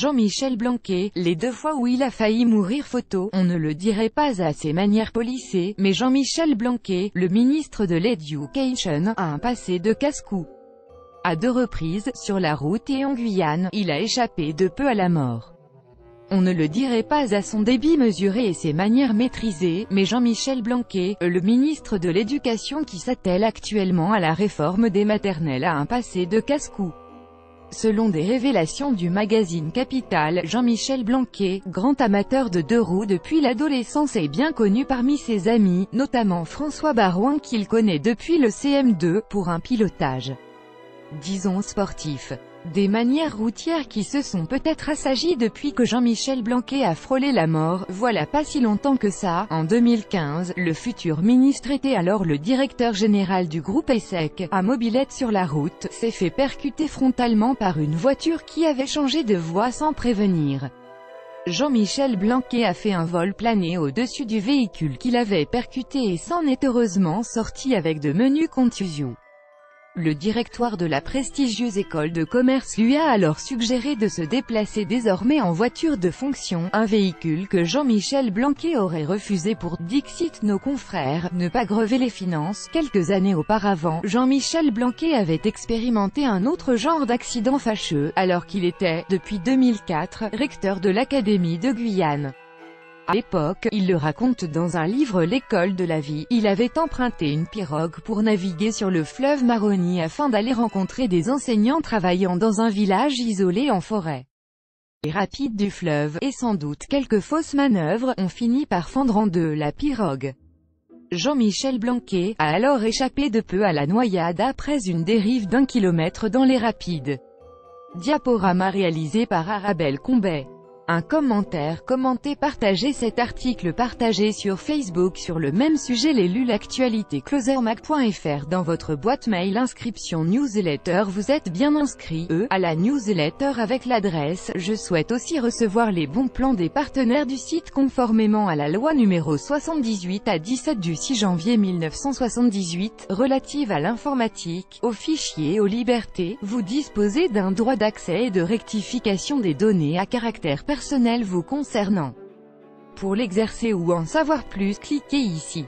Jean-Michel Blanquer, les 2 fois où il a failli mourir. Photo, on ne le dirait pas à ses manières polissées, mais Jean-Michel Blanquer, le ministre de l'Éducation, a un passé de casse-cou. À 2 reprises, sur la route et en Guyane, il a échappé de peu à la mort. On ne le dirait pas à son débit mesuré et ses manières maîtrisées, mais Jean-Michel Blanquer, le ministre de l'Éducation qui s'attelle actuellement à la réforme des maternelles, a un passé de casse-cou. Selon des révélations du magazine Capital, Jean-Michel Blanquer, grand amateur de 2 roues depuis l'adolescence, est bien connu parmi ses amis, notamment François Baroin qu'il connaît depuis le CM2, pour un pilotage, disons, sportif. Des manières routières qui se sont peut-être assagies depuis que Jean-Michel Blanquer a frôlé la mort. Voilà pas si longtemps que ça, en 2015, le futur ministre était alors le directeur général du groupe ESSEC, à Mobilette sur la route, s'est fait percuter frontalement par une voiture qui avait changé de voie sans prévenir. Jean-Michel Blanquer a fait un vol plané au-dessus du véhicule qu'il avait percuté et s'en est heureusement sorti avec de menues contusions. Le directoire de la prestigieuse école de commerce lui a alors suggéré de se déplacer désormais en voiture de fonction, un véhicule que Jean-Michel Blanquer aurait refusé pour, dixit nos confrères, ne pas grever les finances. Quelques années auparavant, Jean-Michel Blanquer avait expérimenté un autre genre d'accident fâcheux, alors qu'il était, depuis 2004, recteur de l'Académie de Guyane. À l'époque, il le raconte dans un livre L'école de la vie, il avait emprunté une pirogue pour naviguer sur le fleuve Maroni afin d'aller rencontrer des enseignants travaillant dans un village isolé en forêt. Les rapides du fleuve, et sans doute quelques fausses manœuvres, ont fini par fendre en 2 la pirogue. Jean-Michel Blanquer a alors échappé de peu à la noyade après une dérive d'1 kilomètre dans les rapides. Diaporama réalisé par Arabelle Combet. Un commentaire, commenté, partagé. Cet article partagé sur Facebook sur le même sujet. L'élu l'actualité closermag.fr dans votre boîte mail. Inscription newsletter. Vous êtes bien inscrit, à la newsletter avec l'adresse. Je souhaite aussi recevoir les bons plans des partenaires du site conformément à la loi numéro 78/17 du 6 janvier 1978, relative à l'informatique, aux fichiers, aux libertés. Vous disposez d'un droit d'accès et de rectification des données à caractère personnel vous concernant. Pour l'exercer ou en savoir plus, cliquez ici.